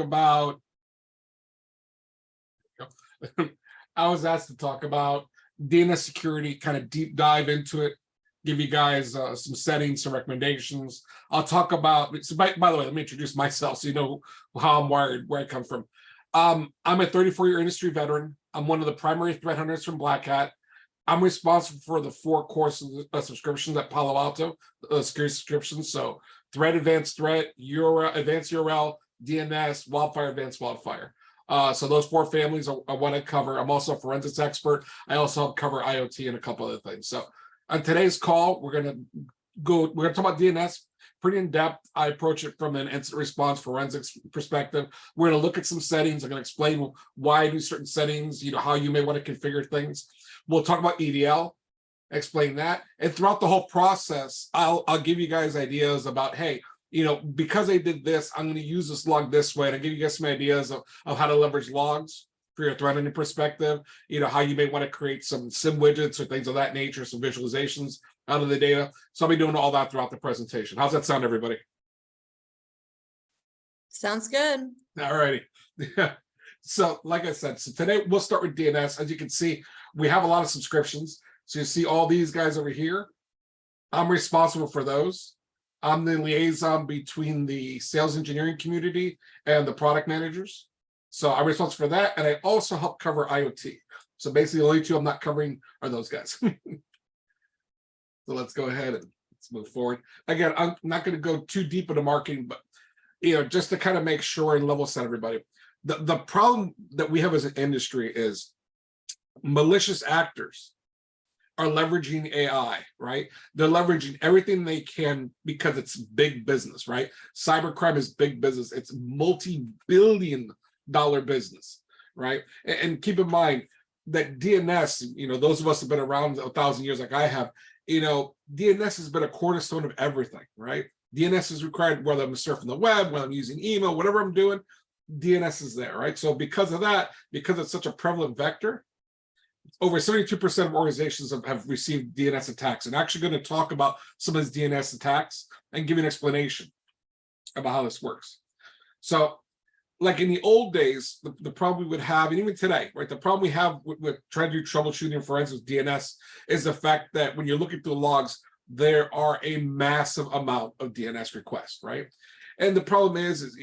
about, I was asked to talk about DNS security, kind of deep dive into it, give you guys some settings, some recommendations. I'll talk about, so by the way, let me introduce myself so you know how I'm wired, where I come from. I'm a 34-year industry veteran. I'm one of the primary threat hunters from Black Hat. I'm responsible for the 4 core subscriptions at Palo Alto, security subscriptions. So Threat, Advanced Threat, Advanced URL, DNS, Wildfire, Advanced Wildfire. So those 4 families are what I cover. I'm also a forensics expert. I also help cover IoT and a couple other things. So on today's call, we're going to talk about DNS pretty in depth. I approach it from an incident response forensics perspective. We're going to look at some settings. I'm going to explain why I do certain settings, how you may want to configure things. We'll talk about EDL, explain that. And throughout the whole process, I'll give you guys ideas about, hey, because I did this, I'm going to use this log this way. And I'll give you guys some ideas of how to leverage logs for your threat hunting perspective, how you may want to create some SIM widgets or things of that nature, some visualizations out of the data. So I'll be doing all that throughout the presentation. How's that sound, everybody? Sounds good. All righty. So like I said, so today we'll start with DNS. As you can see, we have a lot of subscriptions. So you see all these guys over here. I'm responsible for those. I'm the liaison between the sales engineering community and the product managers. So I'm responsible for that. And I also help cover IoT. So basically the only 2 I'm not covering are those guys. So let's go ahead and let's move forward. Again, I'm not going to go too deep into marketing, but just to kind of make sure and level set everybody. The problem that we have as an industry is malicious actors are leveraging AI, right? They're leveraging everything they can because it's big business, right? Cybercrime is big business. It's multi-billion-dollar business, right? And keep in mind that DNS, those of us who have been around 1,000 years like I have, DNS has been a cornerstone of everything, right? DNS is required whether I'm surfing the web, whether I'm using email, whatever I'm doing, DNS is there, right? So because of that, because it's such a prevalent vector, over 72% of organizations have received DNS attacks. And actually going to talk about some of these DNS attacks and give you an explanation about how this works. So like in the old days, the problem we would have, and even today, right, the problem we have with trying to do troubleshooting and forensics DNS is the fact that when you're looking through logs, there are a massive amount of DNS requests, right? And the problem is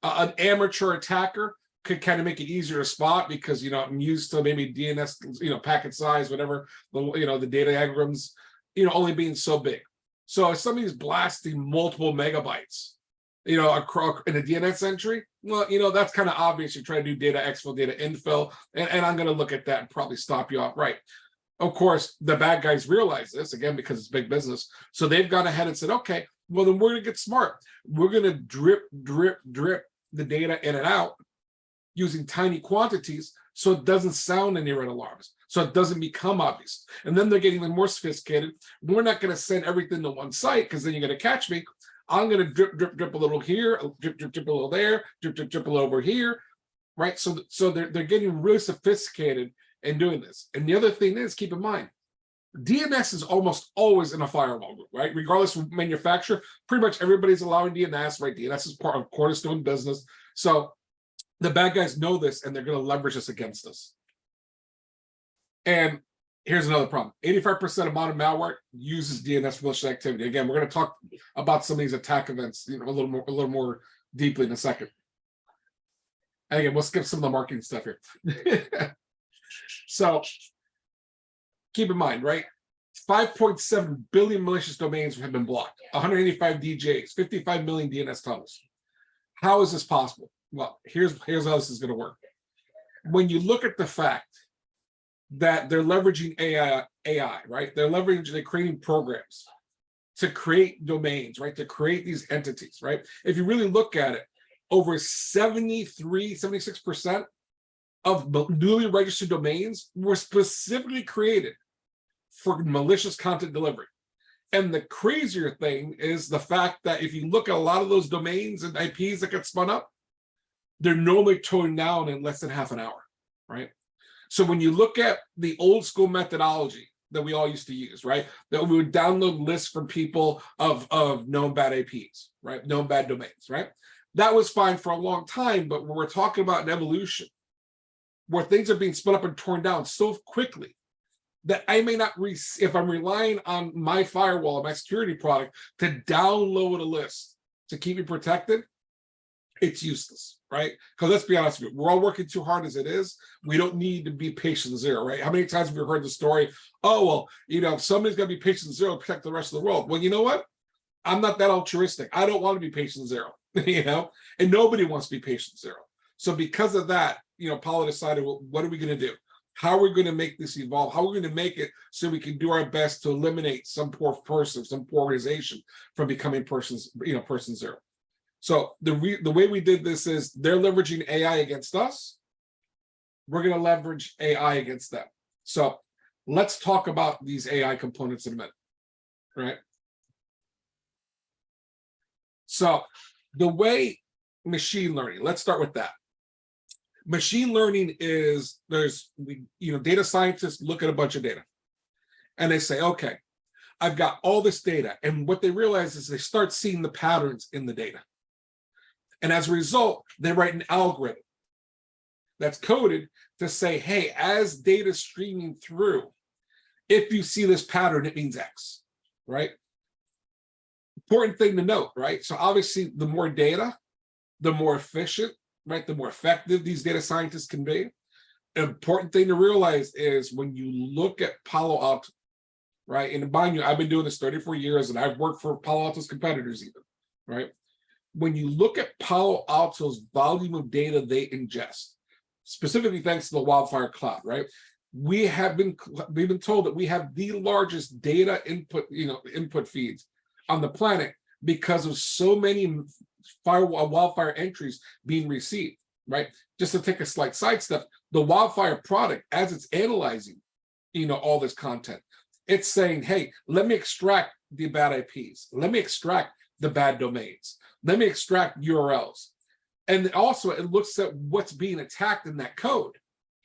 an amateur attacker could kind of make it easier to spot because, I'm used to maybe DNS, packet size, whatever, the data algorithms, only being so big. So if somebody's blasting multiple megabytes, across in a DNS entry, well, that's kind of obvious. You're trying to do data exfil, data infill, and I'm going to look at that and probably stop you off. Right. Of course, the bad guys realize this, again, because it's big business. So they've gone ahead and said, okay, well, then we're going to get smart. We're going to drip the data in and out using tiny quantities so it doesn't sound any red alarms, so it doesn't become obvious. And then they're getting even more sophisticated. We're not going to send everything to one site because then you're going to catch me. I'm going to drip a little here, drip a little there, drip a little over here, right? So they're getting really sophisticated in doing this. And the other thing is, keep in mind, DNS is almost always in a firewall group, right? Regardless of manufacturer, pretty much everybody's allowing DNS, right? DNS is part of cornerstone business. So the bad guys know this and they're going to leverage this against us. And here's another problem. 85% of modern malware uses DNS for malicious activity. Again, we're going to talk about some of these attack events, a little more deeply in a second. And again, we'll skip some of the marketing stuff here. So keep in mind, right? 5.7 billion malicious domains have been blocked, 185 DJs, 55 million DNS tunnels. How is this possible? Well, here's how this is going to work. When you look at the fact that they're leveraging AI, right? They're creating programs to create domains, right? To create these entities, right? If you really look at it, over 76% of newly registered domains were specifically created for malicious content delivery. And the crazier thing is the fact that if you look at a lot of those domains and IPs that get spun up, they're normally torn down in less than half an hour, right? So when you look at the old school methodology that we all used to use, right? That we would download lists from people of known bad IPs, right? Known bad domains, right? That was fine for a long time, but when we're talking about an evolution where things are being split up and torn down so quickly that I may not, if I'm relying on my firewall, my security product, to download a list to keep me protected, it's useless, right? Because let's be honest with you, we're all working too hard as it is. We don't need to be patient zero, right? How many times have we heard the story, oh, well, somebody's got to be patient zero to protect the rest of the world? Well, you know what? I'm not that altruistic. I don't want to be patient zero, and nobody wants to be patient zero. So because of that, Palo decided, well, what are we going to do? How are we going to make this evolve? How are we going to make it so we can do our best to eliminate some poor person, some poor organization from becoming person zero? So the way we did this is they're leveraging AI against us. We're going to leverage AI against them. So let's talk about these AI components in a minute, right? So the way machine learning, let's start with that. Machine learning is data scientists look at a bunch of data and they say, okay, I've got all this data. And what they realize is they start seeing the patterns in the data. And as a result, they write an algorithm that's coded to say, hey, as data streaming through, if you see this pattern, it means X, right? Important thing to note, right? So obviously, the more data, the more efficient, right? The more effective these data scientists can be. An important thing to realize is when you look at Palo Alto, right? And mind you, I've been doing this 34 years and I've worked for Palo Alto's competitors even, right? When you look at Palo Alto's volume of data they ingest, specifically thanks to the Wildfire Cloud, right? We've been told that we have the largest data input feeds on the planet because of so many wildfire entries being received, right? Just to take a slight sidestep, the Wildfire product, as it's analyzing, all this content, it's saying, hey, let me extract the bad IPs. Let me extract the bad domains. Let me extract URLs. And also it looks at what's being attacked in that code,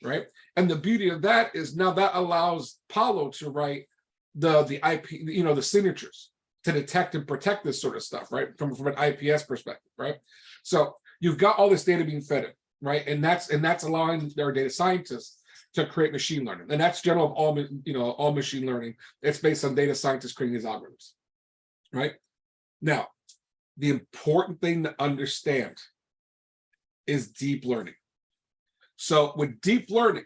right? And the beauty of that is now that allows Palo to write the IP, the signatures to detect and protect this sort of stuff, right? From an IPS perspective, right? So you've got all this data being fed in, right? And that's allowing our data scientists to create machine learning. And that's general of all machine learning. It's based on data scientists creating these algorithms, right? Now, the important thing to understand is deep learning. So with deep learning,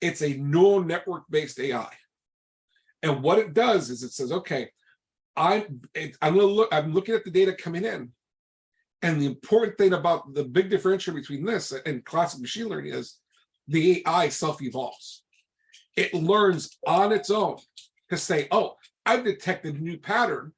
it's a neural network-based AI. And what it does is it says, okay, I'm looking at the data coming in. And the important thing about the big differential between this and classic machine learning is the AI self-evolves. It learns on its own to say, oh, I've detected a new pattern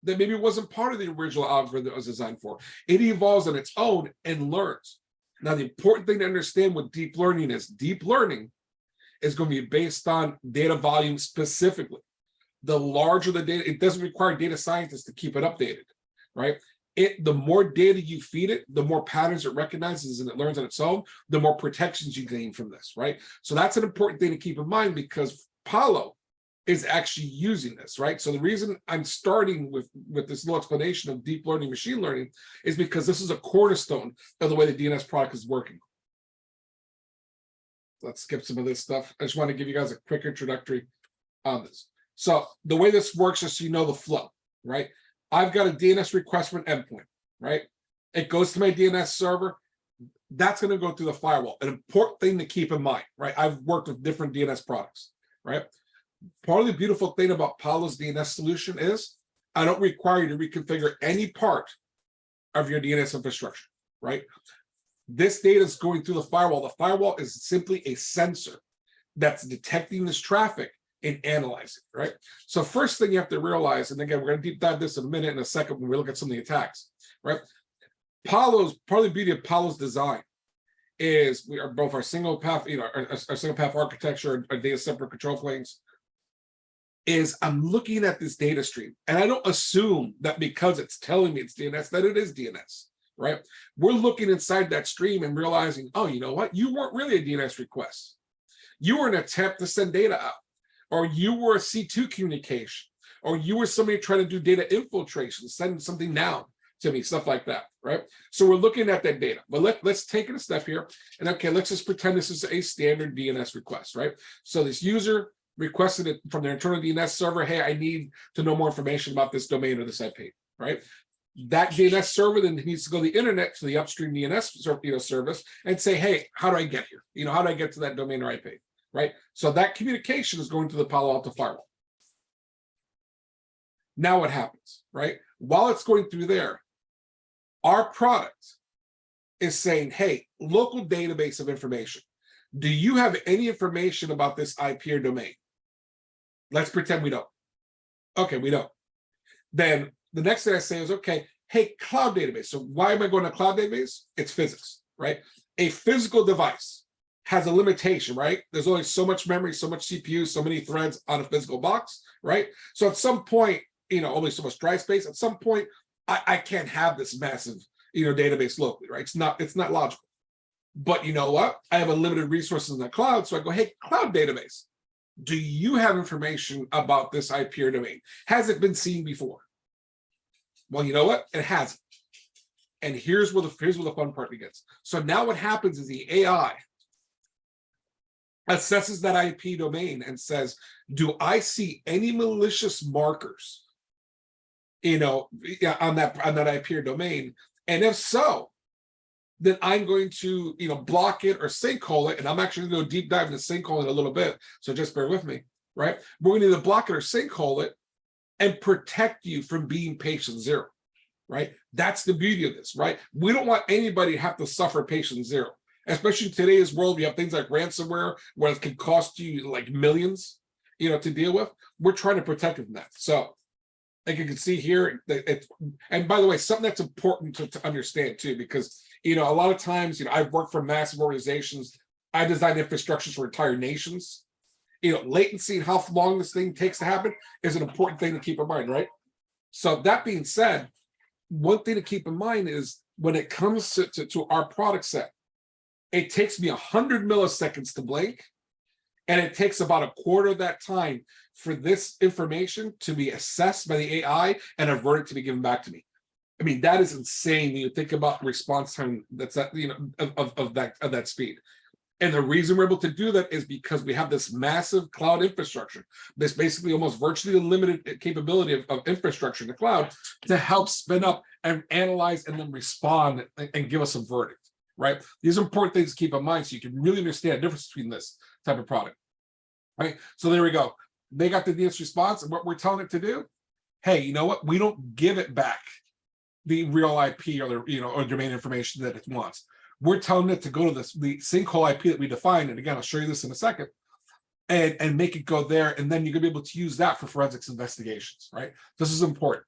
that maybe wasn't part of the original algorithm it was designed for. It evolves on its own and learns. Now, the important thing to understand with deep learning is going to be based on data volume specifically. The larger the data, it doesn't require data scientists to keep it updated, right? The more data you feed it, the more patterns it recognizes and it learns on its own, the more protections you gain from this, right? So that's an important thing to keep in mind because Palo is actually using this, right? So the reason I'm starting with this little explanation of deep learning, machine learning, is because this is a cornerstone of the way the DNS product is working. Let's skip some of this stuff. I just want to give you guys a quick introductory on this. So the way this works is so you know the flow, right? I've got a DNS request from an endpoint, right? It goes to my DNS server. That's going to go through the firewall. An important thing to keep in mind, right? I've worked with different DNS products, right? Part of the beautiful thing about Palo's DNS solution is I don't require you to reconfigure any part of your DNS infrastructure, right? This data is going through the firewall. The firewall is simply a sensor that's detecting this traffic and analyzing, right? So first thing you have to realize, and again, we're going to deep dive this in a second when we look at some of the attacks, right? Part of the beauty of Palo's design is we are both our single path, our single path architecture, our data separate control planes, is I'm looking at this data stream and I don't assume that because it's telling me it's DNS, that it is DNS, right? We're looking inside that stream and realizing, oh, you know what? You weren't really a DNS request. You were an attempt to send data out, or you were a C2 communication, or you were somebody trying to do data infiltration, send something down to me, stuff like that, right? So we're looking at that data, but let's take it a step here. And okay, let's just pretend this is a standard DNS request, right? So this user requested it from their internal DNS server. Hey, I need to know more information about this domain or this IP, right? That DNS server then needs to go to the internet, to the upstream DNS service, and say, hey, how do I get here? How do I get to that domain or IP, right? So that communication is going to the Palo Alto firewall. Now what happens, right? While it's going through there, our product is saying, hey, local database of information. Do you have any information about this IP or domain? Let's pretend we don't. Okay, we don't. Then the next thing I say is, okay, hey, cloud database. So why am I going to cloud database? It's physics, right? A physical device has a limitation, right? There's only so much memory, so much CPU, so many threads on a physical box, right? So at some point, only so much drive space. At some point, I can't have this massive, database locally, right? It's not logical. But you know what? I have a limited resources in the cloud, so I go, hey, cloud database. Do you have information about this IP or domain? Has it been seen before? Well, you know what? It hasn't. And here's where the fun part begins. So now what happens is the AI assesses that IP domain and says, do I see any malicious markers, on that IP or domain? And if so, then I'm going to, block it or sinkhole it. And I'm actually going to go deep dive into sinkhole in a little bit. So just bear with me, right? We're going to either block it or sinkhole it and protect you from being patient zero, right? That's the beauty of this, right? We don't want anybody to have to suffer patient zero, especially in today's world. We have things like ransomware, where it can cost you like millions, to deal with. We're trying to protect you from that. So, like you can see here, and by the way, something that's important to understand too, because a lot of times, I've worked for massive organizations. I design infrastructures for entire nations. Latency and how long this thing takes to happen is an important thing to keep in mind, right? So that being said, one thing to keep in mind is when it comes to our product set, it takes me 100 milliseconds to blink, and it takes about a quarter of that time for this information to be assessed by the AI and a verdict to be given back to me. I mean, that is insane when you think about response time that's of that speed. And the reason we're able to do that is because we have this massive cloud infrastructure, this basically almost virtually unlimited capability of infrastructure in the cloud to help spin up and analyze and then respond and give us a verdict, right? These are important things to keep in mind so you can really understand the difference between this type of product, right? So there we go. They got the DNS response, and what we're telling it to do, hey, you know what? We don't give it back the real IP or or domain information that it wants. We're telling it to go to the sinkhole IP that we defined, and again, I'll show you this in a second, and make it go there, and then you're gonna be able to use that for forensics investigations, right? This is important,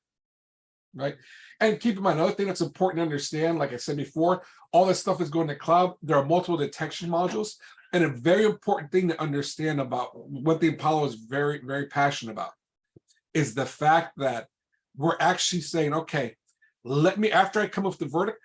right? And keep in mind, another thing that's important to understand, like I said before, all this stuff is going to cloud. There are multiple detection modules, and a very important thing to understand about what the Apollo is very, very passionate about is the fact that we're actually saying, okay, let me, after I come up with the verdict,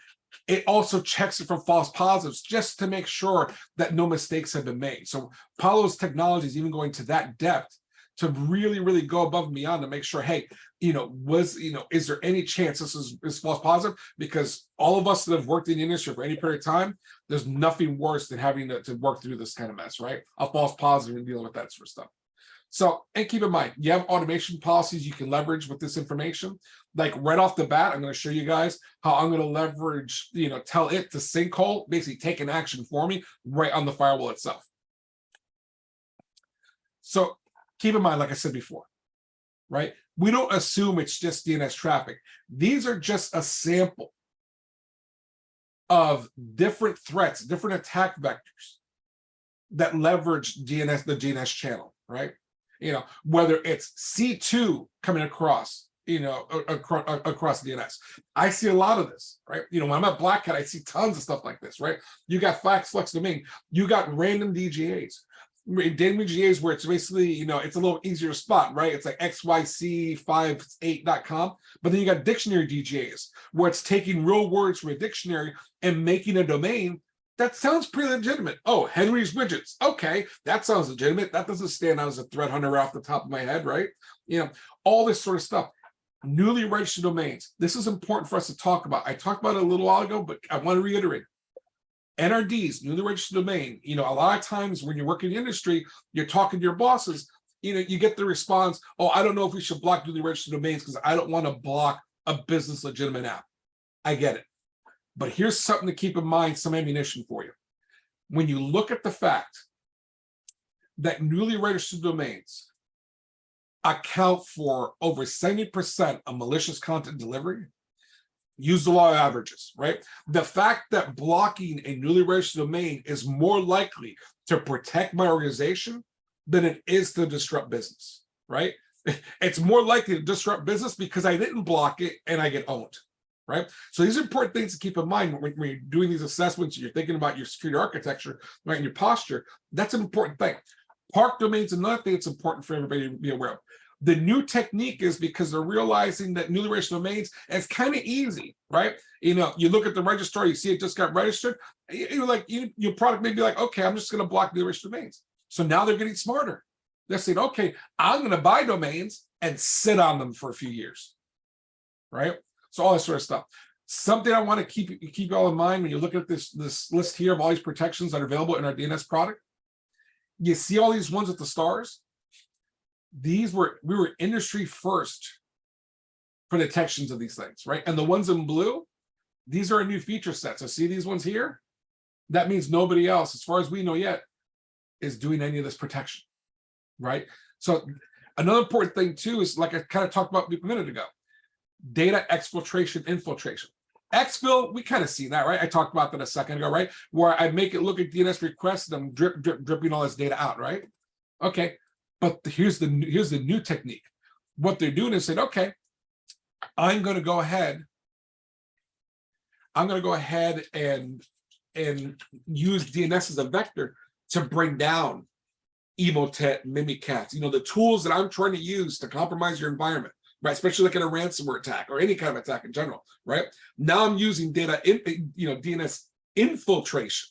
it also checks it for false positives just to make sure that no mistakes have been made. So Palo's technology is even going to that depth to really, really go above and beyond to make sure, hey, is there any chance this is false positive? Because all of us that have worked in the industry for any period of time, there's nothing worse than having to work through this kind of mess, right? A false positive and dealing with that sort of stuff. So, and keep in mind, you have automation policies you can leverage with this information. Like right off the bat, I'm going to show you guys how I'm going to leverage, tell it to sinkhole, basically take an action for me right on the firewall itself. So keep in mind, like I said before, right? We don't assume it's just DNS traffic. These are just a sample of different threats, different attack vectors that leverage the DNS channel, right? Whether it's C2 coming across, across DNS. I see a lot of this, right? When I'm at Black Hat, I see tons of stuff like this, right? You got flex domain, you got random DGAs. DGAs where it's basically, it's a little easier to spot, right? It's like XYC58.com, but then you got dictionary DGAs where it's taking real words from a dictionary and making a domain that sounds pretty legitimate. Oh, Henry's Widgets. Okay, that sounds legitimate. That doesn't stand out as a threat hunter off the top of my head, right? All this sort of stuff. Newly registered domains. This is important for us to talk about. I talked about it a little while ago, but I want to reiterate. NRDs, newly registered domain. A lot of times when you work in the industry, you're talking to your bosses, you get the response, oh, I don't know if we should block newly registered domains because I don't want to block a business legitimate app. I get it. But here's something to keep in mind, some ammunition for you. When you look at the fact that newly registered domains account for over 70% of malicious content delivery, use the law of averages, right? The fact that blocking a newly registered domain is more likely to protect my organization than it is to disrupt business, right? It's more likely to disrupt business because I didn't block it and I get owned, right? So these are important things to keep in mind when you're doing these assessments, you're thinking about your security architecture, right, and your posture. That's an important thing. Park domains, another thing that's important for everybody to be aware of. The new technique is because they're realizing that newly registered domains, and it's kind of easy, right? You look at the registrar, you see it just got registered. Your product may be like, okay, I'm just going to block newly registered domains. So now they're getting smarter. They're saying, okay, I'm going to buy domains and sit on them for a few years, right? So all this sort of stuff. Something I want to keep all in mind when you look at this list here of all these protections that are available in our DNS product. You see all these ones with the stars? We were industry first for detections of these things, right? And the ones in blue, these are a new feature set. So see these ones here? That means nobody else, as far as we know yet, is doing any of this protection, right? So another important thing too is, like I kind of talked about a minute ago, data exfiltration, infiltration. Exfil, we kind of see that, right? I talked about that a second ago, right? Where I make it look at DNS requests and I'm dripping all this data out, right? Okay, but here's the new technique. What they're doing is saying, okay, I'm going to go ahead and use DNS as a vector to bring down Emotet, Mimikatz, the tools that I'm trying to use to compromise your environment, right? Especially like in a ransomware attack or any kind of attack in general, right? Now I'm using DNS infiltration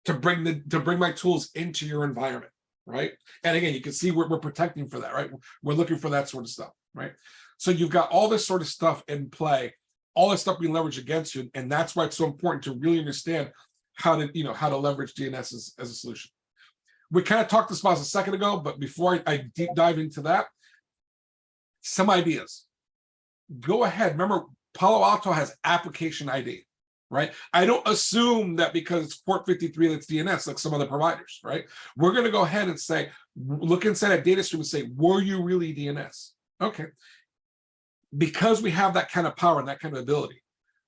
to bring my tools into your environment, right? And again, you can see we're protecting for that, right? We're looking for that sort of stuff, right? So you've got all this sort of stuff in play, all this stuff being leveraged against you, and that's why it's so important to really understand how to leverage DNS as a solution. We kind of talked this about a second ago, but before I deep dive into that, some ideas. Go ahead. Remember, Palo Alto has application ID, right? I don't assume that because it's port 53 that's DNS like some other providers, right? We're going to go ahead and say, look inside a data stream and say, were you really DNS? Okay. Because we have that kind of power and that kind of ability,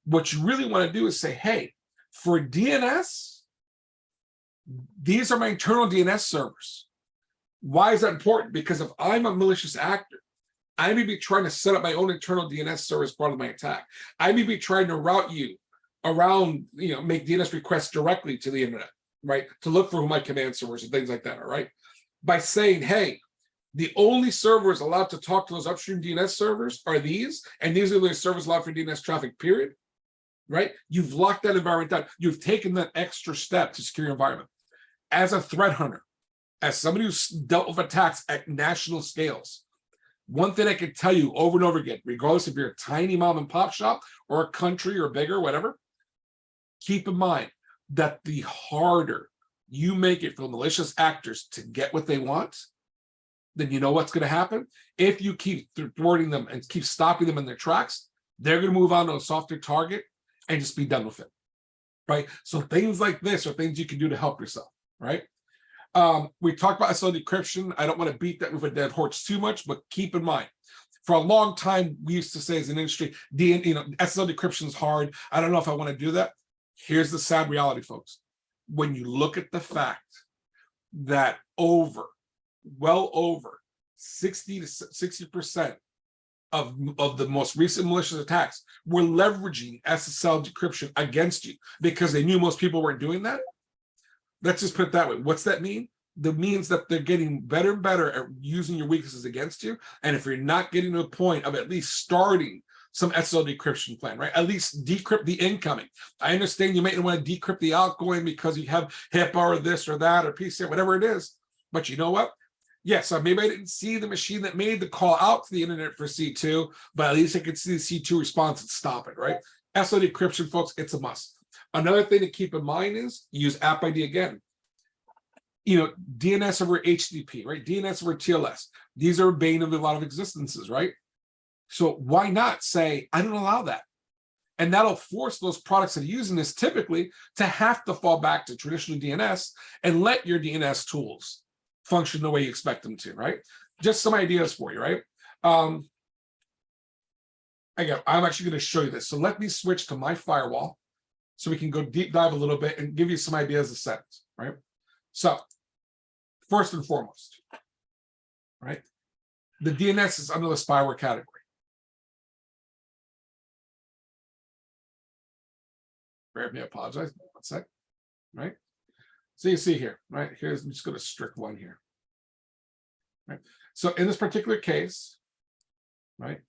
what you really want to do is say, hey, for DNS, these are my internal DNS servers. Why is that important? Because if I'm a malicious actor, I may be trying to set up my own internal DNS server as part of my attack. I may be trying to route you around, make DNS requests directly to the internet, right? To look for who my command servers and things like that are, right? By saying, hey, the only servers allowed to talk to those upstream DNS servers are these, and these are the servers allowed for DNS traffic, period, right? You've locked that environment down. You've taken that extra step to secure your environment. As a threat hunter, as somebody who's dealt with attacks at national scales, one thing I can tell you over and over again, regardless if you're a tiny mom and pop shop or a country or bigger, whatever, keep in mind that the harder you make it for malicious actors to get what they want, then you know what's going to happen? If you keep thwarting them and keep stopping them in their tracks, they're going to move on to a softer target and just be done with it, right? So things like this are things you can do to help yourself, right? We talked about SSL decryption. I don't want to beat that with a dead horse too much, but keep in mind, for a long time, we used to say as an industry, SSL decryption is hard. I don't know if I want to do that. Here's the sad reality, folks. When you look at the fact that well over 60 to 60% of the most recent malicious attacks were leveraging SSL decryption against you because they knew most people weren't doing that. Let's just put it that way. What's that mean? That means that they're getting better and better at using your weaknesses against you. And if you're not getting to a point of at least starting some SSL decryption plan, right? At least decrypt the incoming. I understand you might want to decrypt the outgoing because you have HIPAA or this or that or PCI, whatever it is. But you know what? Yeah, so maybe I didn't see the machine that made the call out to the internet for C2, but at least I could see the C2 response and stop it, right? SO decryption, folks, it's a must. Another thing to keep in mind is use App ID again. DNS over HTTP, right? DNS over TLS. These are bane of a lot of existences, right? So why not say, I don't allow that? And that'll force those products that are using this typically to have to fall back to traditional DNS and let your DNS tools function the way you expect them to, right? Just some ideas for you, right? Again, I'm actually going to show you this. So let me switch to my firewall so we can go deep dive a little bit and give you some ideas of settings, right? So first and foremost, right? The DNS is under the spyware category. Bear with me, I apologize. 1 sec, right? So you see here, right? I'm just going to strict one here, right? So in this particular case, right,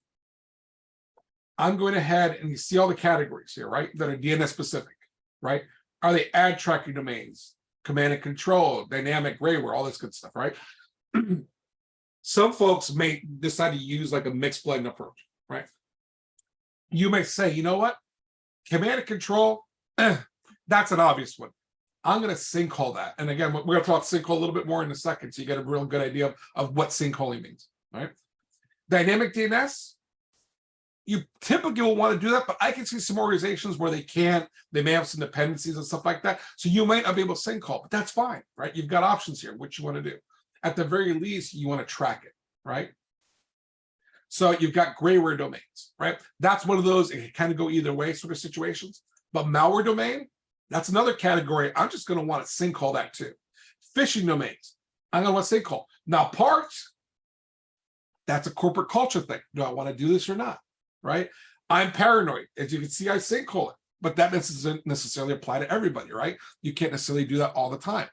I'm going ahead and you see all the categories here, right, that are DNS specific, right? Are they ad tracking domains, command and control, dynamic grayware, all this good stuff, right? Some folks may decide to use like a mixed blend approach, right? You may say, you know what? Command and control, that's an obvious one. I'm going to sinkhole that. And again, we're going to talk sinkhole a little bit more in a second, so you get a real good idea of what sinkholing means, right? Dynamic DNS, you typically will want to do that, but I can see some organizations where they can't, they may have some dependencies and stuff like that. So you might not be able to sinkhole, but that's fine, right? You've got options here, what you want to do. At the very least, you want to track it, right? So you've got grayware domains, right? That's one of those, it can kind of go either way sort of situations. But malware domain, that's another category. I'm just going to want to sinkhole that too. Phishing domains, I'm going to want to sinkhole. Now parts, that's a corporate culture thing. Do I want to do this or not, right? I'm paranoid. As you can see, I sinkhole it, but that doesn't necessarily apply to everybody, right? You can't necessarily do that all the time.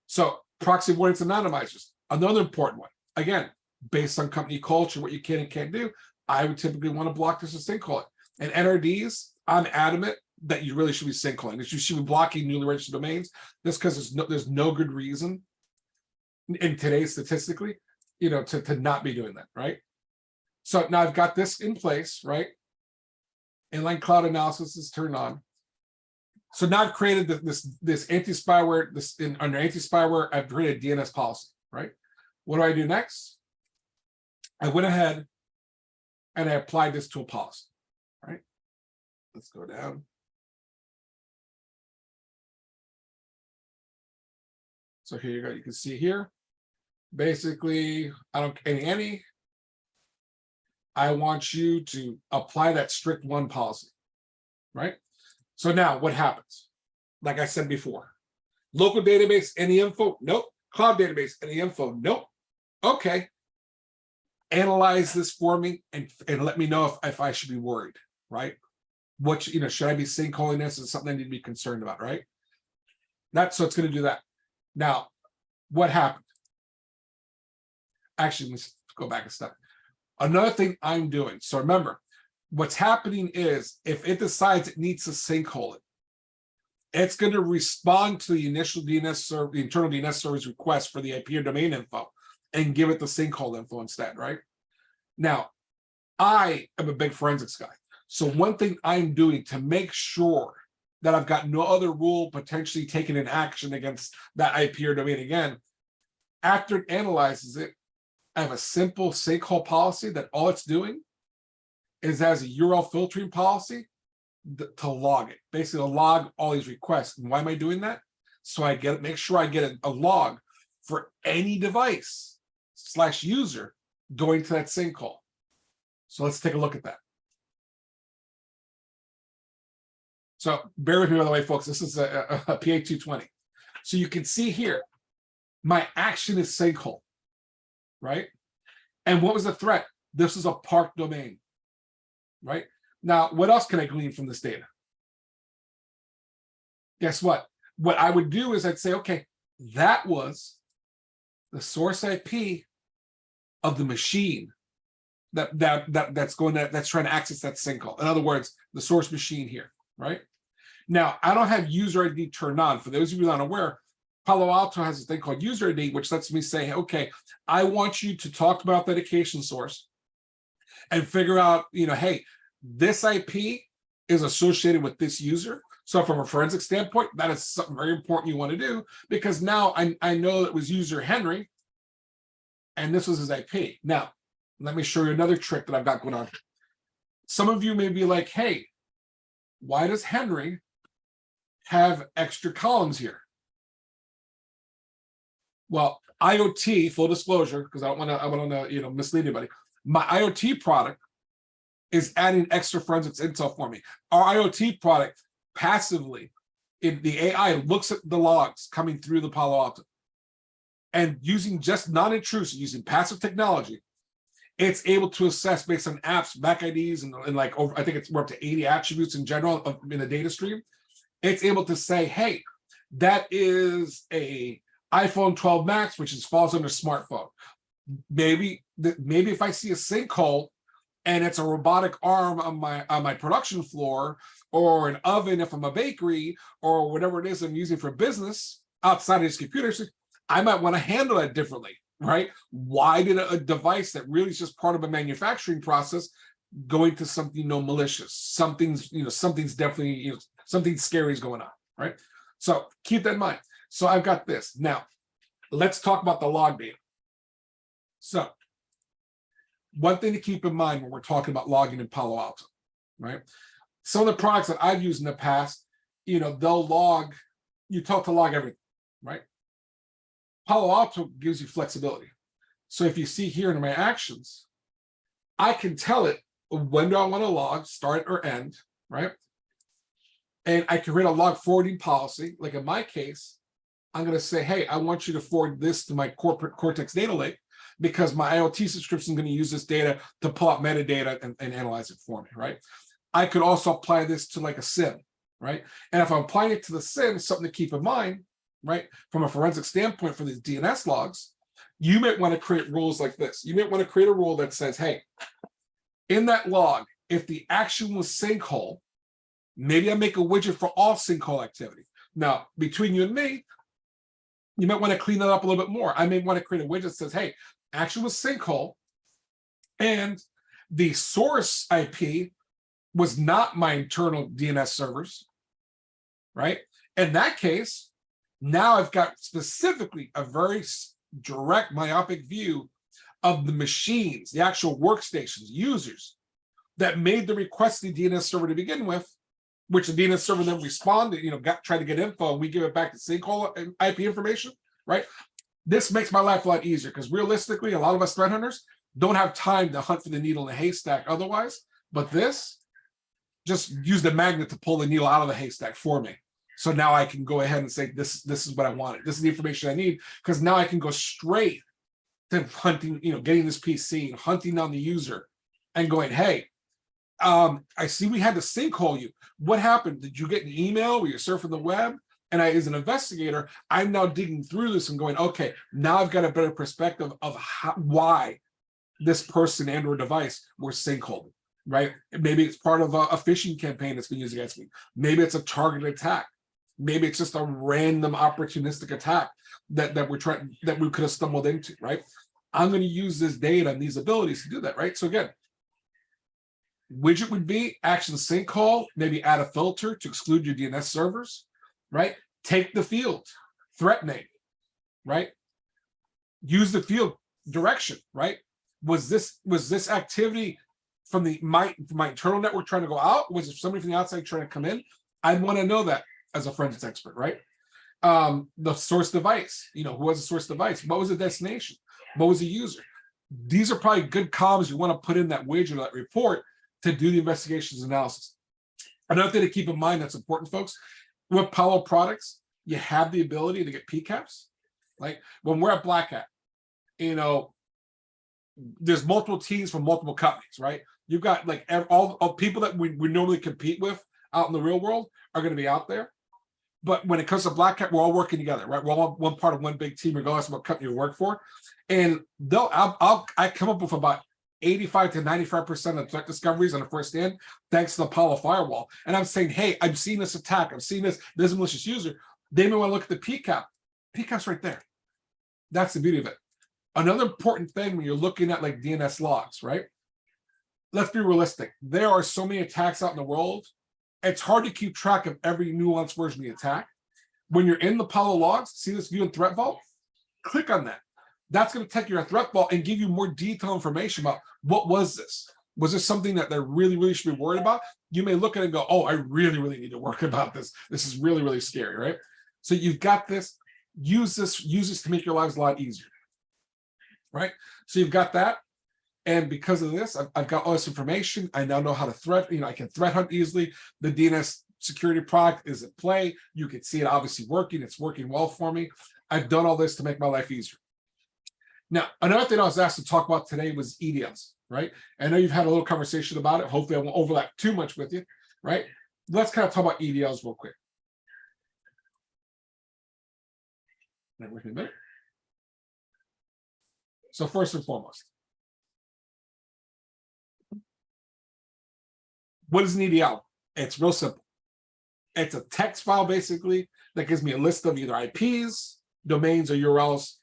So proxy avoidance anonymizers, another important one. Again, based on company culture, what you can and can't do, I would typically want to block this or sinkhole it. And NRDs, I'm adamant that you really should be sinkholing. You should be blocking newly registered domains. Just because there's no good reason in today statistically, to not be doing that, right? So now I've got this in place, right? Inline cloud analysis is turned on. So now I've created this anti-spyware, under anti-spyware, I've created a DNS policy, right? What do I do next? I went ahead and I applied this to a policy, right? Let's go down. So here you go. You can see here, basically, I want you to apply that strict one policy, right? So now what happens? Like I said before, local database, any info? Nope. Cloud database, any info? Nope. Okay. Analyze this for me and let me know if I should be worried, right? What, should I be sinkholing this? Is something I need to be concerned about, right? So it's going to do that. Now, what happened? Actually, let's go back a step. Another thing I'm doing. So remember, what's happening is if it decides it needs to sinkhole it, it's going to respond to the initial DNS server, the internal DNS server's request for the IP or domain info and give it the sinkhole info instead, right? Now, I am a big forensics guy. So one thing I'm doing to make sure that I've got no other rule potentially taken in action against that IP or domain again, after it analyzes it, I have a simple sinkhole policy that all it's doing is as a URL filtering policy to log it, basically to log all these requests. And why am I doing that? So I make sure I get a log for any device / user going to that sinkhole. So let's take a look at that. So bear with me, by the way, folks, this is a PA220. So you can see here, my action is sinkhole, right? And what was the threat? This is a park domain, right? Now, what else can I glean from this data? Guess what? What I would do is I'd say, okay, that was the source IP of the machine that's trying to access that sinkhole. In other words, the source machine here, right? Now, I don't have user ID turned on. For those of you that aren't aware, Palo Alto has a thing called user ID, which lets me say, okay, I want you to talk about authentication source and figure out, hey, this IP is associated with this user. So from a forensic standpoint, that is something very important you want to do, because now I know it was user Henry and this was his IP. Now, let me show you another trick that I've got going on. Some of you may be like, hey, why does Henry have extra columns here? Well, IoT, full disclosure, because I don't want to mislead anybody. My IoT product is adding extra forensics intel for me. Our IoT product passively, the AI looks at the logs coming through the Palo Alto, and using just non-intrusive, using passive technology, it's able to assess based on apps, back IDs, and like over, I think we're up to 80 attributes in general in the data stream. It's able to say, hey, that is a iPhone 12 Max, which falls under smartphone. Maybe if I see a sinkhole and it's a robotic arm on my production floor, or an oven if I'm a bakery, or whatever it is I'm using for business outside of these computers, I might want to handle that differently, right? Why did a device that really is just part of a manufacturing process going to something malicious? Something's definitely, something scary is going on, right? So keep that in mind. So I've got this. Now, let's talk about the log data. So one thing to keep in mind when we're talking about logging in Palo Alto, right? Some of the products that I've used in the past, they'll log, you talk to log everything, right? Palo Alto gives you flexibility. So if you see here in my actions, I can tell it when do I want to log, start or end, right? And I can create a log forwarding policy. Like in my case, I'm going to say, hey, I want you to forward this to my corporate Cortex data lake, because my IoT subscription is going to use this data to pull out metadata and analyze it for me, right? I could also apply this to like a SIM, right? And if I'm applying it to the SIM, something to keep in mind, right? From a forensic standpoint for these DNS logs, you might want to create rules like this. You might want to create a rule that says, hey, in that log, if the action was sinkhole, maybe I make a widget for all sinkhole activity. Now, between you and me, you might want to clean that up a little bit more. I may want to create a widget that says, hey, action was sinkhole, and the source IP was not my internal DNS servers, right? In that case, now I've got specifically a very direct myopic view of the machines, the actual workstations, users that made the request to the DNS server to begin with, which the DNS server then responded, tried to get info, and we give it back to sinkhole IP information, right? This makes my life a lot easier, because realistically, a lot of us threat hunters don't have time to hunt for the needle in the haystack otherwise. But this, just use the magnet to pull the needle out of the haystack for me. So now I can go ahead and say, this is what I wanted. This is the information I need, because now I can go straight to hunting, getting this PC and hunting down the user and going, hey, I see we had to sinkhole you. What happened? Did you get an email? Were you surfing the web? And as an investigator, I'm now digging through this and going, okay, now I've got a better perspective of why this person and or device were sinkholed, right? Maybe it's part of a phishing campaign that's been used against me. Maybe it's a targeted attack. Maybe it's just a random opportunistic attack that we could have stumbled into, right? I'm going to use this data and these abilities to do that, right? So again, widget would be action sinkhole, maybe add a filter to exclude your DNS servers, right? Take the field, threat name, right? Use the field direction, right? Was this activity from my internal network trying to go out? Was it somebody from the outside trying to come in? I'd want to know that as a forensics expert, right? The source device, who was the source device? What was the destination? What was the user? These are probably good columns you want to put in that widget or that report to do the investigations analysis. Another thing to keep in mind that's important, folks, with Palo products, you have the ability to get PCAPs. Like when we're at Black Hat, there's multiple teams from multiple companies, right? You've got like all people that we normally compete with out in the real world are going to be out there. But when it comes to Black Hat, we're all working together, right? We're all one part of one big team, regardless of what company you work for. And I come up with about 85 to 95% of threat discoveries on the first stand, thanks to the Palo Firewall. And I'm saying, hey, I'm seeing this attack. I'm seeing this malicious user. They may want to look at the PCAP. PCAP's right there. That's the beauty of it. Another important thing when you're looking at like DNS logs, right? Let's be realistic. There are so many attacks out in the world. It's hard to keep track of every nuanced version of the attack. When you're in the Palo logs, see this view and threat vault? Click on that. That's going to take your threat vault and give you more detailed information about what was this? Was this something that they really should be worried about? You may look at it and go, oh, I really need to worry about this. This is really scary, right? So you've got this. Use this to make your lives a lot easier, right? So you've got that. And because of this, I've got all this information. I now know how to threat, I can threat hunt easily. The DNS security product is at play. You can see it obviously working. It's working well for me. I've done all this to make my life easier. Now, another thing I was asked to talk about today was EDLs, right? I know you've had a little conversation about it. Hopefully I won't overlap too much with you, right? Let's kind of talk about EDLs real quick. Wait a minute. So first and foremost, what is an EDL? It's real simple. It's a text file basically that gives me a list of either IPs, domains, or URLs.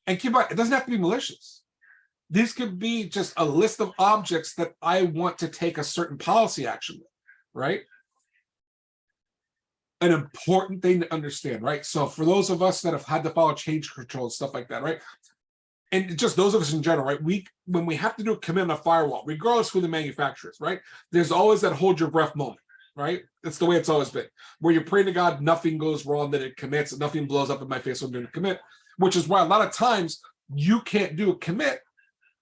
And keep in mind, it doesn't have to be malicious. These could be just a list of objects that I want to take a certain policy action with, right? An important thing to understand, right? So for those of us that have had to follow change control and stuff like that, right? And just those of us in general, right? When we have to do a commit on a firewall, regardless who the manufacturer is, right? There's always that hold your breath moment, right? That's the way it's always been, where you're praying to God, nothing goes wrong, that it commits, nothing blows up in my face when I'm doing a commit, which is why a lot of times you can't do a commit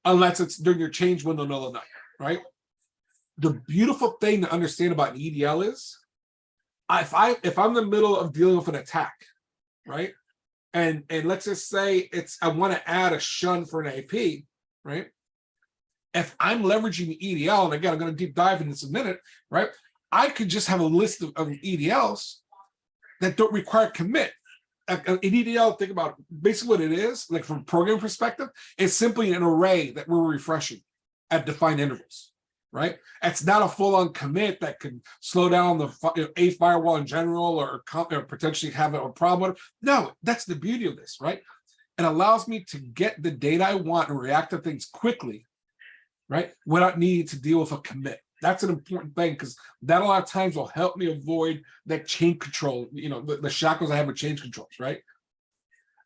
unless it's during your change window null and night, right? The beautiful thing to understand about an EDL is, if I'm in the middle of dealing with an attack, right? And let's just say I want to add a shun for an IP, right? If I'm leveraging the EDL, and again, I'm going to deep dive in this in a minute, right? I could just have a list of EDLs that don't require commit. An EDL, think about basically what it is, like from a programming perspective, it's simply an array that we're refreshing at defined intervals, right? It's not a full-on commit that could slow down a firewall in general or potentially have a problem. No, that's the beauty of this, right? It allows me to get the data I want and react to things quickly, right? Without needing to deal with a commit. That's an important thing because that a lot of times will help me avoid that change control, the shackles I have with change controls, right?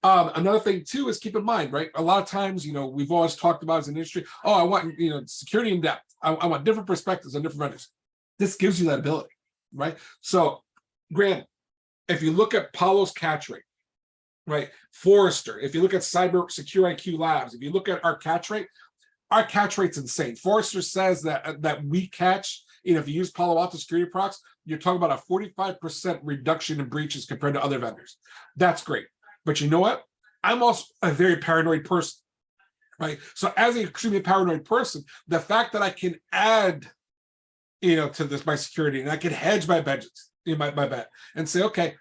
Another thing too is keep in mind, right? A lot of times, we've always talked about as an industry, oh, I want, security in depth. I want different perspectives on different vendors. This gives you that ability, right? So, Grant, if you look at Palo's catch rate, right? Forrester, if you look at Cybersecurity IQ Labs, if you look at our catch rate's insane. Forrester says that we catch, if you use Palo Alto security products, you're talking about a 45% reduction in breaches compared to other vendors. That's great. But you know what? I'm also a very paranoid person, right? So as an extremely paranoid person, the fact that I can add, to this, my security, and I can hedge my budgets, my bet, and say, okay,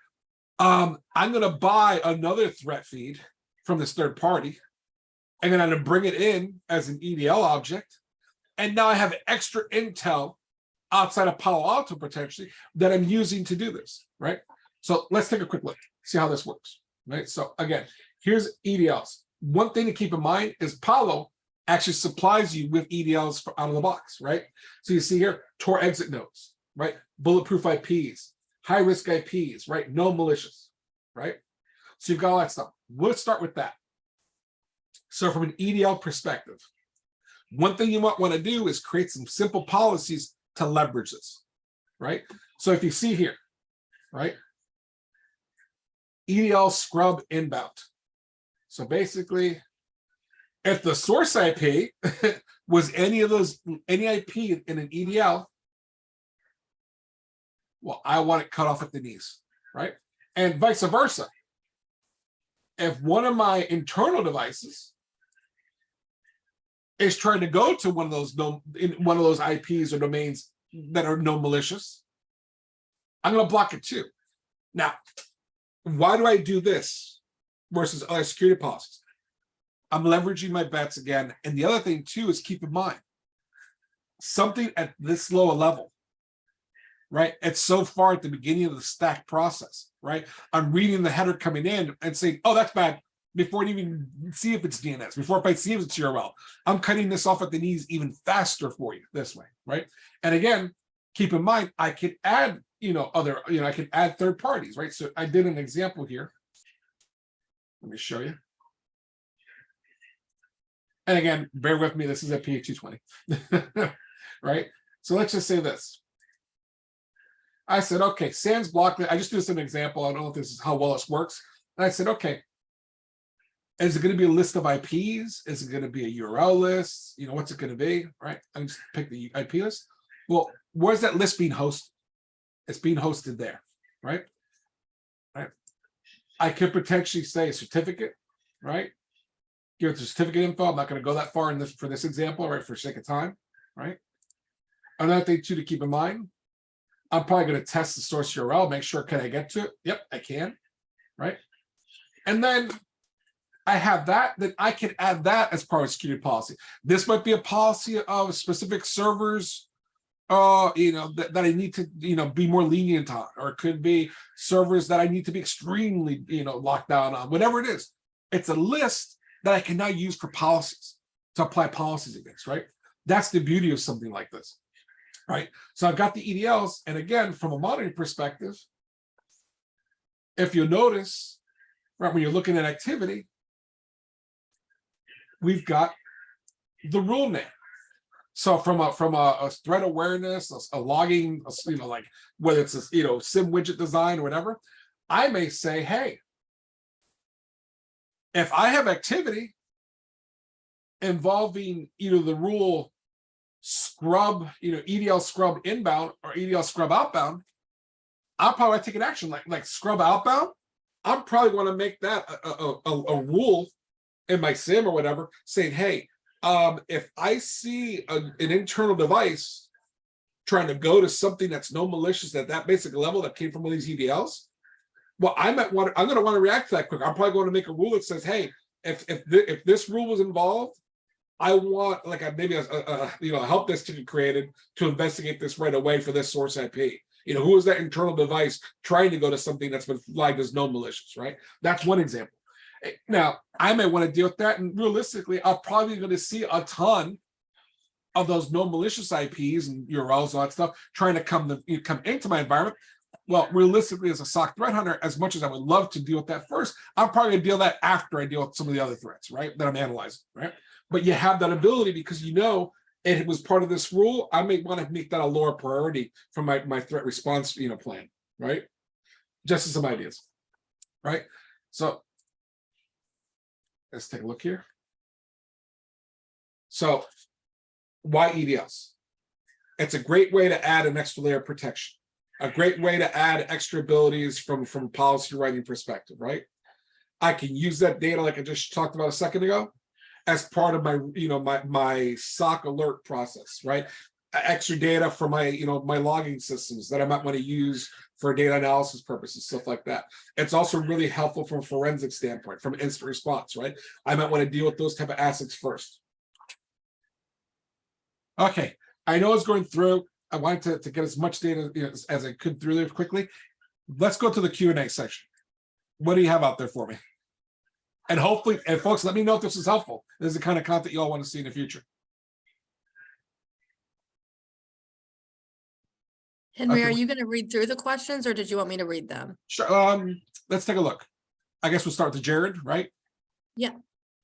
I'm going to buy another threat feed from this third party, and then I'm going to bring it in as an EDL object. And now I have extra intel outside of Palo Alto potentially that I'm using to do this, right? So let's take a quick look, see how this works, right? So again, here's EDLs. One thing to keep in mind is Palo actually supplies you with EDLs out of the box, right? So you see here, Tor exit nodes, right? Bulletproof IPs, high risk IPs, right? No malicious, right? So you've got all that stuff. Let's start with that. So from an EDL perspective, one thing you might want to do is create some simple policies to leverage this, right? So if you see here, right, EDL scrub inbound. So basically, if the source IP was any IP in an EDL, well, I want it cut off at the knees, right? And vice versa. If one of my internal devices is trying to go to one of those IPs or domains that are no malicious, I'm going to block it too. Now, why do I do this versus other security policies? I'm leveraging my bets again. And the other thing too is keep in mind, something at this low a level right? It's so far at the beginning of the stack process, right? I'm reading the header coming in and saying, oh, that's bad, before I even see if it's DNS, before I see if it's URL. I'm cutting this off at the knees even faster for you this way, right? And again, keep in mind, I could add, I can add third parties, right? So I did an example here. Let me show you. And again, bear with me, this is a PH220, right? So let's just say this. I said, okay, sans block, I just do this as an example. I don't know if this is how well this works. And I said, okay, is it going to be a list of IPs? Is it going to be a URL list? What's it going to be, right? I just pick the IP list. Well, where's that list being hosted? It's being hosted there, right? Right. I could potentially say a certificate, right? Give it the certificate info. I'm not going to go that far in this for this example, right? For sake of time, right? Another thing too to keep in mind, I'm probably going to test the source URL, make sure, can I get to it? Yep, I can, right? And then I have that, then I can add that as part of security policy. This might be a policy of specific servers, that I need to, be more lenient on, or it could be servers that I need to be extremely, locked down on, whatever it is. It's a list that I can now use for policies, to apply policies against, right? That's the beauty of something like this, right? So I've got the EDLs, and again, from a monitoring perspective, if you notice, right, when you're looking at activity, we've got the rule name. So from a threat awareness, a logging, like whether it's a SIM widget design or whatever, I may say, hey, if I have activity involving either the rule scrub, EDL scrub inbound or EDL scrub outbound, I'll probably take an action like scrub outbound. I'm probably going to make that a rule in my SIM or whatever, saying, hey, if I see an internal device trying to go to something that's no malicious at that basic level that came from one of these EDLs, well, I'm going to want to react to that quick. I'm probably going to make a rule that says, hey, if this rule was involved, I want maybe a help desk ticket created to investigate this right away for this source IP. Who is that internal device trying to go to something that's been flagged as no malicious, right? That's one example. Now, I may want to deal with that, and realistically, I'm probably going to see a ton of those no malicious IPs and URLs, all that stuff, trying to come into my environment. Well, realistically, as a SOC threat hunter, as much as I would love to deal with that first, I'm probably going to deal with that after I deal with some of the other threats, right, that I'm analyzing, right? But you have that ability because it was part of this rule. I may want to make that a lower priority for my threat response, plan, right? Just as some ideas, right? So let's take a look here. So why EDLs? It's a great way to add an extra layer of protection, a great way to add extra abilities from policy writing perspective, right? I can use that data like I just talked about a second ago as part of my, my SOC alert process, right? Extra data for my, my logging systems that I might want to use for data analysis purposes, stuff like that. It's also really helpful from a forensic standpoint, from instant response, right? I might want to deal with those type of assets first. Okay, I know it's going through. I wanted to get as much data as I could through there quickly. Let's go to the Q&A section. What do you have out there for me? And hopefully, and folks, let me know if this is helpful. This is the kind of content you all want to see in the future. Henry, are you going to read through the questions or did you want me to read them? Sure. Let's take a look. I guess we'll start with Jared, right? Yeah.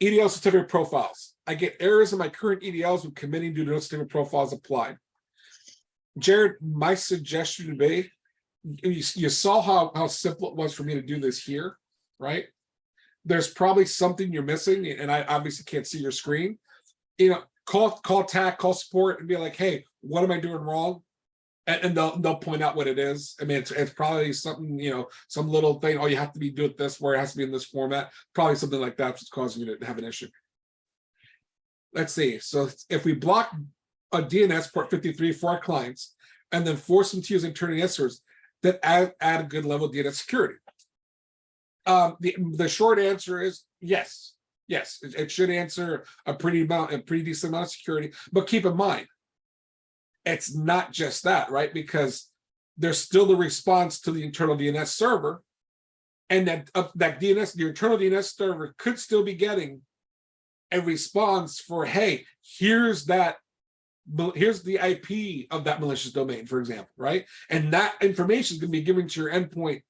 EDL certificate profiles. I get errors in my current EDLs when committing due to no certificate profiles applied. Jared, my suggestion would be, you saw how simple it was for me to do this here, right? There's probably something you're missing, and I obviously can't see your screen. Call TAC, call support, and be like, hey, what am I doing wrong? And they'll point out what it is. I mean, it's probably something, some little thing. Oh, you have to be doing this where it has to be in this format. Probably something like that's what's causing you to have an issue. Let's see. So if we block a DNS port 53 for our clients and then force them to use internal answers, that add a good level of DNS security. The short answer is yes. Yes, it should answer a pretty decent amount of security. But keep in mind, it's not just that, right? Because there's still the response to the internal DNS server, and that DNS, the internal DNS server, could still be getting a response for, hey, here's the IP of that malicious domain, for example, right? And that information is going to be given to your endpoint,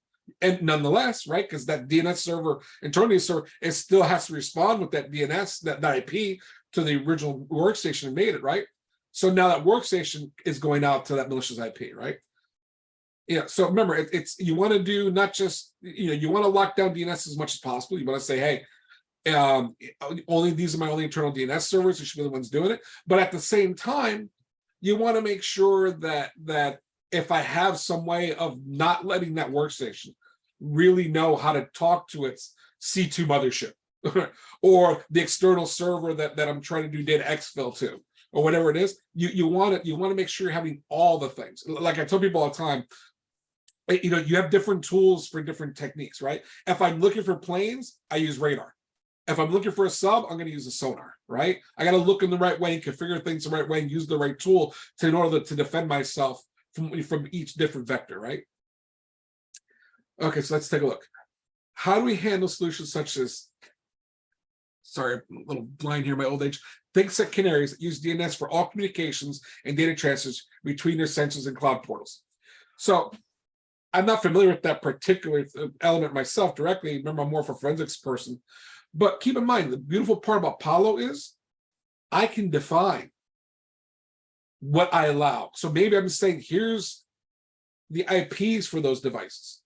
and nonetheless, right? Because that DNS server, internal DNS server, it still has to respond with that DNS, that IP to the original workstation that made it, right? So now that workstation is going out to that malicious IP, right? Yeah. So remember, it's you want to do not just, you want to lock down DNS as much as possible. You want to say, hey, only these are my only internal DNS servers. You should be the ones doing it. But at the same time, you want to make sure that if I have some way of not letting that workstation really know how to talk to its C2 mothership or the external server that I'm trying to do data exfil to, or whatever it is, you want to make sure you're having all the things. Like I tell people all the time, you have different tools for different techniques, right? If I'm looking for planes, I use radar. If I'm looking for a sub, I'm going to use a sonar, right? I got to look in the right way and configure things the right way and use the right tool in order to defend myself from each different vector, right? Okay, so let's take a look. How do we handle solutions such as, sorry, I'm a little blind here in my old age, thick-set canaries that use DNS for all communications and data transfers between their sensors and cloud portals? So I'm not familiar with that particular element myself directly. Remember, I'm more of a forensics person. But keep in mind, the beautiful part about Palo is I can define what I allow. So maybe I'm saying, here's the IPs for those devices.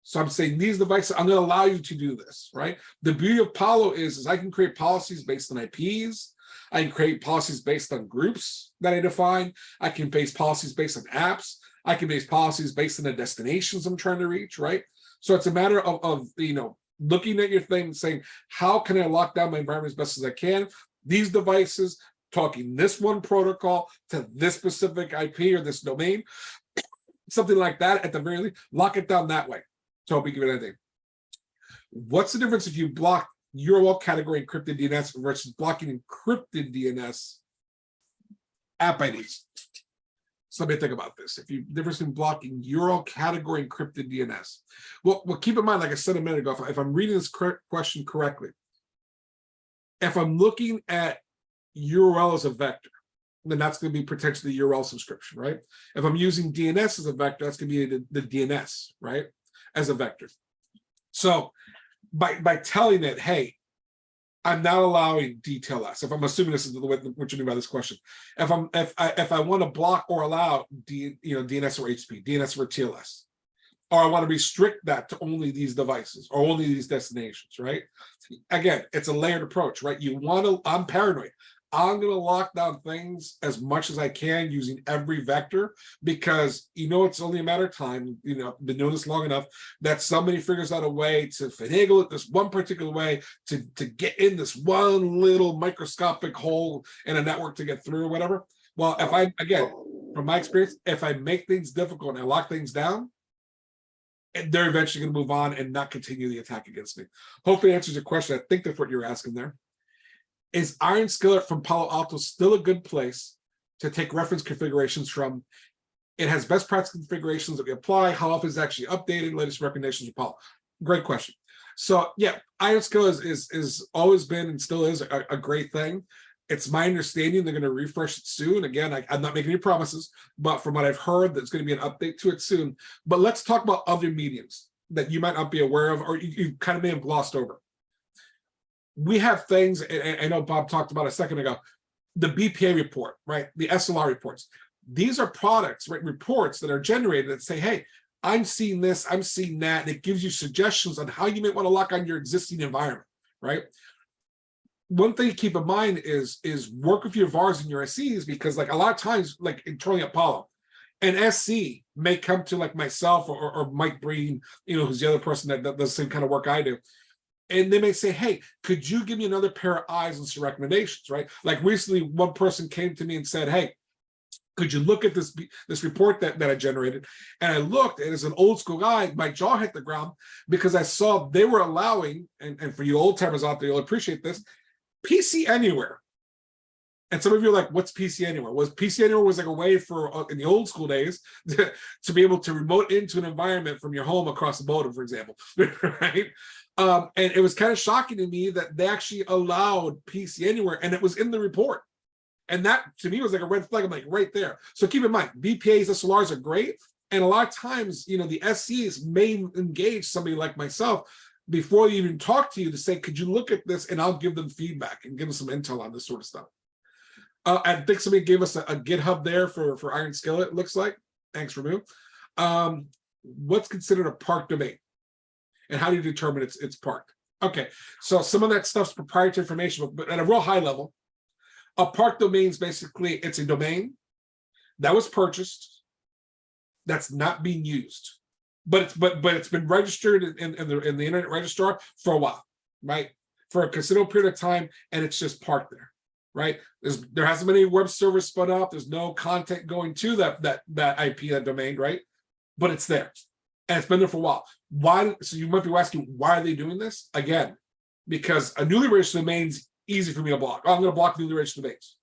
So I'm saying these devices, I'm going to allow you to do this, right? The beauty of Palo is I can create policies based on IPs. I can create policies based on groups that I define. I can base policies based on apps. I can base policies based on the destinations I'm trying to reach, right? So it's a matter of looking at your thing and saying, how can I lock down my environment as best as I can? These devices talking this one protocol to this specific IP or this domain, something like that. At the very least, lock it down that way. So hope you give it anything. What's the difference if you block URL category encrypted DNS versus blocking encrypted DNS app IDs? So let me think about this. If you difference in blocking URL category encrypted DNS. Well, keep in mind, like I said a minute ago, if I'm reading this question correctly, if I'm looking at URL as a vector, then that's going to be potentially URL subscription, right? If I'm using DNS as a vector, that's going to be the DNS, right, as a vector. So by telling it, hey, I'm not allowing DTLS. If I'm assuming this is what you mean by this question, if I want to block or allow DNS or HTTP, DNS or TLS, or I want to restrict that to only these devices or only these destinations, right? Again, it's a layered approach, right? I'm paranoid. I'm going to lock down things as much as I can using every vector because it's only a matter of time. Been doing this long enough that somebody figures out a way to finagle it this one particular way to get in this one little microscopic hole in a network to get through or whatever. Well, again, from my experience, if I make things difficult and I lock things down, they're eventually going to move on and not continue the attack against me. Hopefully it answers your question. I think that's what you're asking there. Is Iron Skillet from Palo Alto still a good place to take reference configurations from? It has best practice configurations that we apply. How often is it actually updated? Latest recommendations of Palo. Great question. So yeah, Iron Skillet is always been and still is a great thing. It's my understanding they're going to refresh it soon. Again, I'm not making any promises, but from what I've heard, there's going to be an update to it soon. But let's talk about other mediums that you might not be aware of or you kind of may have glossed over. We have things, I know Bob talked about a second ago, the BPA report, right? The SLR reports. These are products, right? Reports that are generated that say, hey, I'm seeing this, I'm seeing that. And it gives you suggestions on how you may want to lock on your existing environment, right? One thing to keep in mind is work with your VARs and your SCs because like a lot of times, like internally at Palo, an SC may come to like myself or Mike Breen, who's the other person that does the same kind of work I do. And they may say, hey, could you give me another pair of eyes and some recommendations, right? Like recently, one person came to me and said, hey, could you look at this report that I generated? And I looked, and as an old school guy, my jaw hit the ground because I saw they were allowing, and for you old timers out there, you'll appreciate this, PC Anywhere And some of you are like, what's PC Anywhere? Was PC Anywhere was like a way for, in the old school days, to be able to remote into an environment from your home across the modem, for example, right? And it was kind of shocking to me that they actually allowed PC Anywhere, and it was in the report. And that, to me, was like a red flag. I'm like, right there. So keep in mind, BPAs, SLRs are great. And a lot of times, you know, the SCs may engage somebody like myself before they even talk to you to say, could you look at this? And I'll give them feedback and give them some intel on this sort of stuff. I think somebody gave us a GitHub there for Iron Skillet, it looks like. Thanks, Remu. What's considered a parked domain? And how do you determine it's parked? Okay, so some of that stuff's proprietary information, but at a real high level, a parked domain is basically, it's a domain that was purchased that's not being used, but it's been registered in the Internet Registrar for a while, right? For a considerable period of time, and it's just parked there. Right? There hasn't been any web server spun up. There's no content going to that IP, that domain, right? But it's there. And it's been there for a while. Why? So you might be asking, why are they doing this? Again, because a newly registered domain's easy for me to block. Oh, I'm going to block newly registered domains.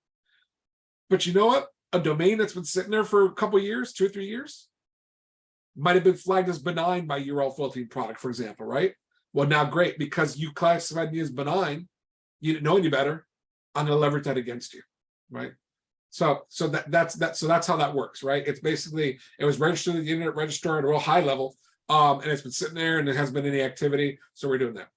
But you know what? A domain that's been sitting there for a couple of years, 2 or 3 years, might have been flagged as benign by URL filtering product, for example, right? Well, now great, because you classified me as benign, you didn't know any better. I'm going to leverage that against you, right? So that's how that works, right? It's basically, it was registered at the Internet Registrar at a real high level, and it's been sitting there and there hasn't been any activity, so we're doing that.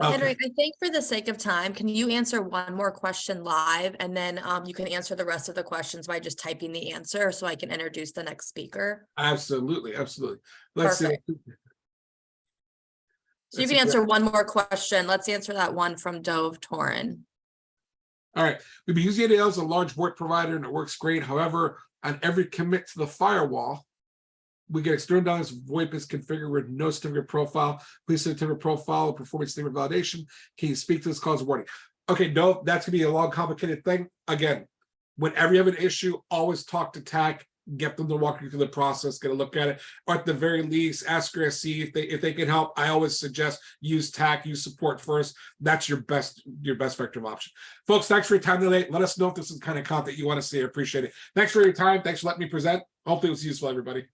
Okay. Henry, I think for the sake of time, can you answer one more question live, and then you can answer the rest of the questions by just typing the answer so I can introduce the next speaker? Absolutely. Let's Perfect. see. So you can answer one more question. Let's answer that one from Dove Torin. All right, we've been using ADL as a large VoIP provider, and it works great. However, on every commit to the firewall, we get external down this VoIP is configured with no certificate profile. Please certificate profile, performance statement validation. Can you speak to this cause of warning? Okay, no, that's gonna be a long, complicated thing. Again, whenever you have an issue, always talk to TAC, get them to walk you through the process, get a look at it, or at the very least, ask your SC if they can help. I always suggest use TAC, use support first. That's your best vector of option. Folks, thanks for your time today. Let us know if this is the kind of content you want to see. I appreciate it. Thanks for your time. Thanks for letting me present. Hopefully it was useful, everybody.